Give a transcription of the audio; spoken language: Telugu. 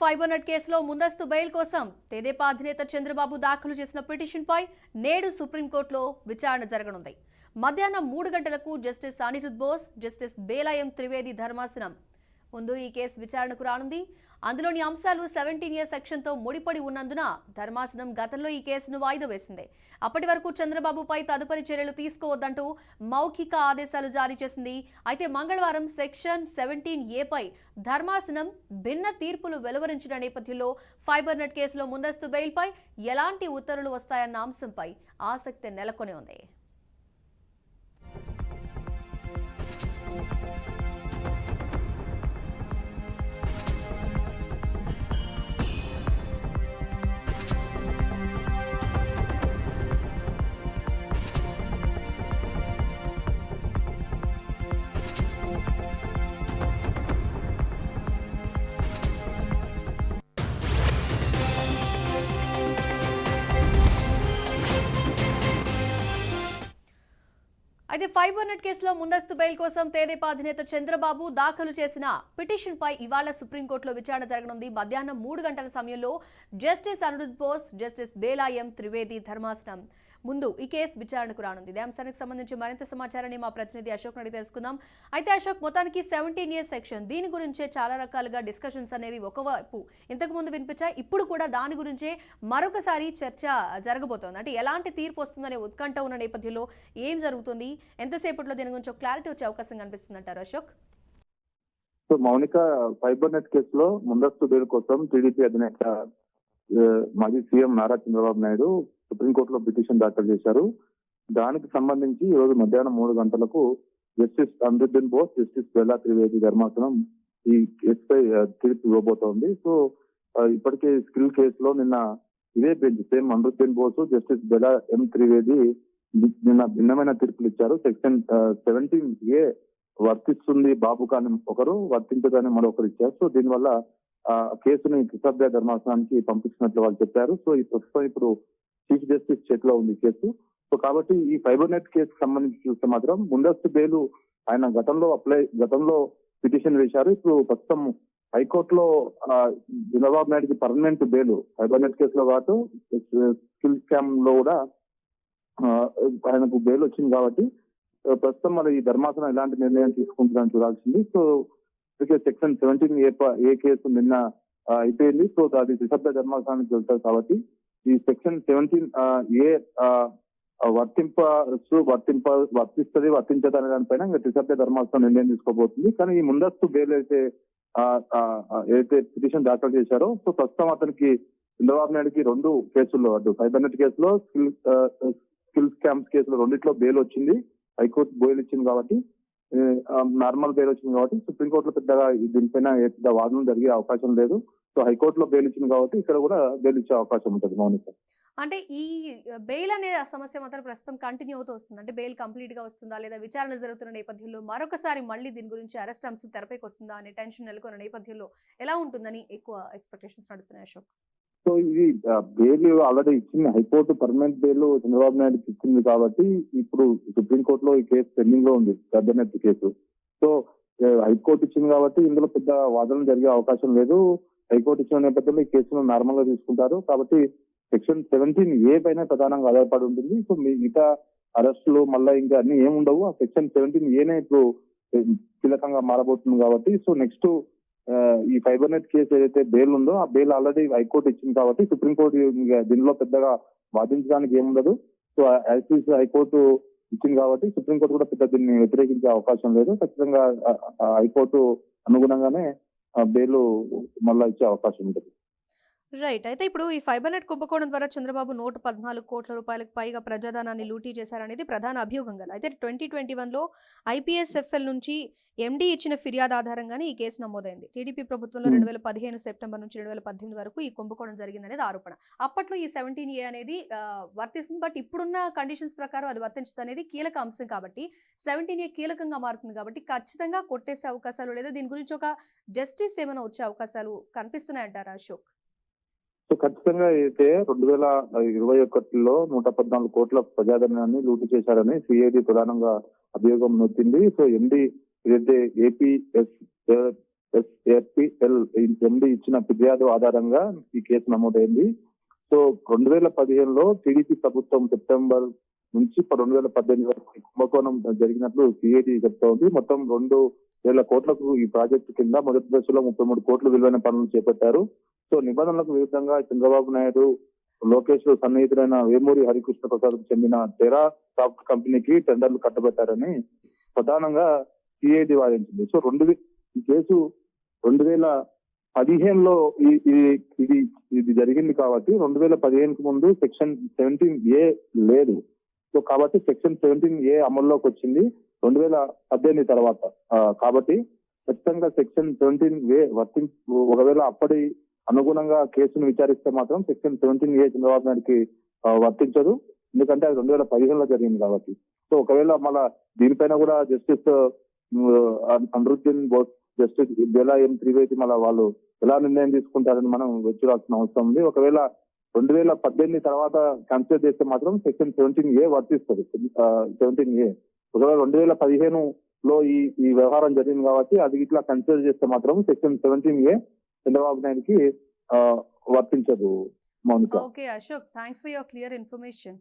ఫైబర్నెట్ కేసులో ముందస్తు బెయిల్ కోసం తెదేపా అధినేత చంద్రబాబు దాఖలు చేసిన పిటిషన్పై నేడు సుప్రీంకోర్టులో విచారణ జరగనుంది. మధ్యాహ్నం 3 గంటలకు జస్టిస్ అనిరుద్ బోస్, జస్టిస్ బేలాయం త్రివేది ధర్మాసనం ముందు ఈ కేసు విచారణకు రానుంది. అందులోని అంశాలు 17A సెక్షన్తో ముడిపడి ఉన్నందున ధర్మాసనం గతంలో ఈ కేసును వాయిదా వేసింది. అప్పటి వరకు చంద్రబాబుపై తదుపరి చర్యలు తీసుకోవద్దంటూ మౌఖిక ఆదేశాలు జారీ చేసింది. అయితే మంగళవారం సెక్షన్ 17A పై ధర్మాసనం భిన్న తీర్పులు వెలువరించిన నేపథ్యంలో ఫైబర్నెట్ కేసులో ముందస్తు బెయిల్పై ఎలాంటి ఉత్తర్వులు వస్తాయన్న అంశంపై ఆసక్తి నెలకొని ఉంది. అయితే ఫైబర్నెట్ కేసులో ముందస్తు బెయిల్ కోసం తెదేపా అధినేత చంద్రబాబు దాఖలు చేసిన పిటిషన్పై ఇవాళ సుప్రీంకోర్టులో విచారణ జరగనుంది. మధ్యాహ్నం 3 గంటల సమయంలో జస్టిస్ అనిరుద్ బోస్, జస్టిస్ బేలాయం త్రివేది ధర్మాసనం ముందు ఈ కేసు విచారణకు రానుంది. ఇదే అంశానికి సంబంధించి మరింత సమాచారాన్ని మా ప్రతినిధి అశోక్ అడిగి తెలుసుకుందాం. అయితే అశోక్, మొత్తానికి 17A సెక్షన్ దీని గురించే చాలా రకాలుగా డిస్కషన్స్ అనేవి ఒకవైపు ఇంతకు ముందు వినిపించాయి. ఇప్పుడు కూడా దాని గురించే మరొకసారి చర్చ జరగబోతోంది. అంటే ఎలాంటి తీర్పు వస్తుందనే ఉత్కంఠ ఉన్న నేపథ్యంలో ఏం జరుగుతుంది, ఎంతసేపట్లో దీని గురించి క్లారిటీ వచ్చే అవకాశం కనిపిస్తుంది అంటారు అశోక్? సో మౌనిక, ఫైబర్నెట్ కేసులో ముందస్తు బెయిల్ కోసం టీడీపీ అధినేత మాజీ సీఎం నారా చంద్రబాబు నాయుడు సుప్రీంకోర్టులో పిటిషన్ దాఖలు చేశారు. దానికి సంబంధించి ఈ రోజు మధ్యాహ్నం 3 గంటలకు జస్టిస్ అనిరుద్దీన్ బోస్, జస్టిస్ బేలా త్రివేది ధర్మాసనం ఈ కేసుపై తీర్పు ఇవ్వబోతోంది. సో ఇప్పటికే స్కిల్ కేసులో నిన్న ఇదే bench same అనిరుద్దీన్ Bose, justice Bela ఎం త్రివేది నిన్న భిన్నమైన తీర్పులు ఇచ్చారు. సెక్షన్ 17A వర్తిస్తుంది బాబు కానీ ఒకరు, వర్తించదని మరొకరు ఇచ్చారు. సో దీనివల్ల ఆ కేసుని త్రిసభ్య ధర్మాసనానికి పంపించినట్లు వాళ్ళు చెప్పారు. సో ఈ ప్రస్తుతం ఇప్పుడు చీఫ్ జస్టిస్ చేతిలో ఉంది కేసు. సో కాబట్టి ఈ ఫైబర్నెట్ కేసు సంబంధించి చూస్తే మాత్రం ముందస్తు బెయిల్ ఆయన గతంలో పిటిషన్ వేశారు. ఇప్పుడు ప్రస్తుతం హైకోర్టులో చంద్రబాబు నాయుడుకి పర్మనెంట్ బెయిల్ ఫైబర్నెట్ కేసులో పాటు స్కిల్ స్కామ్ లో కూడా ఆయనకు బెయిల్ వచ్చింది. కాబట్టి ప్రస్తుతం మరి ఈ ధర్మాసనం ఎలాంటి నిర్ణయం తీసుకుంటుందని చూడాల్సింది. సో సెక్షన్ 17A కేసు నిన్న అయిపోయింది. సో అది త్రిసభ్య ధర్మాసనానికి వెళ్తారు. కాబట్టి ఈ సెక్షన్ 17A వర్తిస్తుంది వర్తించదు అనే దానిపైన ఇంకా త్రిసభ్య ధర్మాసనం నిర్ణయం తీసుకోబోతుంది. కానీ ఈ ముందస్తు బెయిల్ అయితే పిటిషన్ దాఖలు చేశారో, సో ప్రస్తుతం అతనికి చంద్రబాబు నాయుడుకి 2 కేసుల్లో, అటు ఫైబర్నెట్ కేసులో, స్కిల్ స్కామ్స్ కేసులో రెండిట్లో బెయిల్ వచ్చింది. హైకోర్టు బెయిల్ ఇచ్చింది కాబట్టి, నార్మల్ బెయిల్ వచ్చింది కాబట్టి సుప్రీంకోర్టులో పెద్దగా దీనిపైన పెద్ద వాదనలు జరిగే అవకాశం లేదు. సో హైకోర్టులో బెయిల్ ఇచ్చింది కాబట్టి ఇక్కడ కూడా బెయిల్ ఇచ్చే అవకాశం ఉంటుంది. మౌనిక, అంటే ఈ బెయిల్ అనే సమస్య మాత్రం ప్రస్తుతం కంటిన్యూ అవుతూ వస్తుంది. అంటే బెయిల్ కంప్లీట్ గా వస్తుందా, లేదా విచారణ జరుగుతున్న నేపథ్యంలో మరొకసారి మళ్ళీ దీని గురించి అరెస్ట్ అంశం తెరపైకి వస్తుందా అనే టెన్షన్ నెలకొన్న నేపథ్యంలో ఎలా ఉంటుందని ఎక్కువ ఎక్స్పెక్టేషన్స్ నడుస్తున్నాయి అశోక్? సో ఇది బెయిల్ ఆల్రెడీ ఇచ్చింది హైకోర్టు, పర్మనెంట్ బెయిల్ చంద్రబాబు నాయుడుకి ఇచ్చింది కాబట్టి ఇప్పుడు సుప్రీంకోర్టులో ఈ కేసు పెండింగ్ లో ఉంది, ఫైబర్నెట్ కేసు. సో హైకోర్టు ఇచ్చింది కాబట్టి ఇందులో పెద్ద వాదనలు జరిగే అవకాశం లేదు. హైకోర్టు ఇచ్చిన నేపథ్యంలో ఈ కేసును నార్మల్ గా తీసుకుంటారు. కాబట్టి సెక్షన్ 17A పైన ప్రధానంగా ఆధారపడి ఉంటుంది. సో మిగతా అరెస్టులు మళ్ళీ ఇంకా అన్ని ఏముండవు. ఆ సెక్షన్ 17A ఇప్పుడు కీలకంగా మారబోతుంది కాబట్టి, సో నెక్స్ట్ ఈ ఫైబర్నెట్ కేసు ఏదైతే బెయిల్ ఉందో ఆ బెయిల్ ఆల్రెడీ హైకోర్టు ఇచ్చింది కాబట్టి సుప్రీంకోర్టు దీనిలో పెద్దగా వాదించడానికి ఏముండదు. సో హైకోర్టు ఇచ్చింది కాబట్టి సుప్రీంకోర్టు కూడా పెద్ద దీన్ని వ్యతిరేకించే అవకాశం లేదు. ఖచ్చితంగా హైకోర్టు అనుగుణంగానే బెయిల్ మళ్ళా ఇచ్చే అవకాశం ఉంటుంది. రైట్. అయితే ఇప్పుడు ఈ ఫైబర్నెట్ కుంభకోణం ద్వారా చంద్రబాబు 114 కోట్ల రూపాయలకు పైగా ప్రజాధనాన్ని లూటీ చేశారనేది ప్రధాన అభియోగం కదా. అయితే 2021లో IPSFL నుంచి MD ఇచ్చిన ఫిర్యాదు ఆధారంగానే ఈ కేసు నమోదైంది. టీడీపీ ప్రభుత్వంలో 2015 సెప్టెంబర్ నుంచి 2018 వరకు ఈ కుంభకోణం జరిగిందనేది ఆరోపణ. అప్పట్లో ఈ 17A అనేది వర్తిస్తుంది. బట్ ఇప్పుడున్న కండిషన్స్ ప్రకారం అది వర్తించదు అనేది కీలక అంశం కాబట్టి 17A కీలకంగా మారుతుంది కాబట్టి ఖచ్చితంగా కొట్టేసే అవకాశాలు లేదా దీని గురించి ఒక జస్టిస్ ఏమైనా వచ్చే అవకాశాలు కనిపిస్తున్నాయంటారా అశోక్? సో ఖచ్చితంగా అయితే 2021లో 114 కోట్ల ప్రజాధనాన్ని లూటీ చేశారని సిఐడి ప్రధానంగా అభియోగం నొచ్చింది. సో ఎండి ఏదైతే ఎస్ఎఫ్పిఎల్ ఎండి ఇచ్చిన ఫిర్యాదు ఆధారంగా ఈ కేసు నమోదైంది. సో 2015లో టీడీపీ ప్రభుత్వం సెప్టెంబర్ నుంచి 2018 వరకు కుంభకోణం జరిగినట్లు సిఐడి చెప్తోంది. మొత్తం 2,000 కోట్లకు ఈ ప్రాజెక్టు కింద మొదటి దశలో 33 కోట్ల విలువైన పనులు చేపట్టారు. సో నిబంధనలకు విరుద్ధంగా చంద్రబాబు నాయుడు, లోకేష్ సన్నిహితులైన వేమూరి హరికృష్ణ ప్రసాద్ కు చెందిన టెరా సాఫ్ట్ కంపెనీకి టెండర్లు కట్టబెట్టారని ప్రధానంగా సిఐడి వాదించింది. సో ఈ కేసు 2015లో ఇది జరిగింది కాబట్టి 2015కు ముందు సెక్షన్ 17A లేదు. సో కాబట్టి సెక్షన్ 17A అమల్లోకి వచ్చింది 2018 తర్వాత. కాబట్టి ఖచ్చితంగా సెక్షన్ 17A ఒకవేళ అప్పటి అనుగుణంగా కేసును విచారిస్తే మాత్రం సెక్షన్ 17A చంద్రబాబు నాయుడుకి వర్తించదు. ఎందుకంటే అది 2015లో జరిగింది కాబట్టి. సో ఒకవేళ మళ్ళా దీనిపైన కూడా జస్టిస్ అనిరుద్దీన్ బోస్, జస్టిస్ బేలా ఎం త్రివేది మళ్ళీ వాళ్ళు ఎలా నిర్ణయం తీసుకుంటారని మనం వెచ్చురాల్సిన అవసరం ఉంది. ఒకవేళ 2018 తర్వాత కన్సిడర్ చేస్తే మాత్రం సెక్షన్ 17A వర్తిస్తుంది. 17A ఒకవేళ 2015లో ఈ వ్యవహారం జరిగింది కాబట్టి అది ఇట్లా కన్సిడర్ చేస్తే మాత్రం సెక్షన్ 17A చంద్రబాబు నాయుడుకి వర్తించదు. Mounika. Okay Ashok, thanks for your clear information.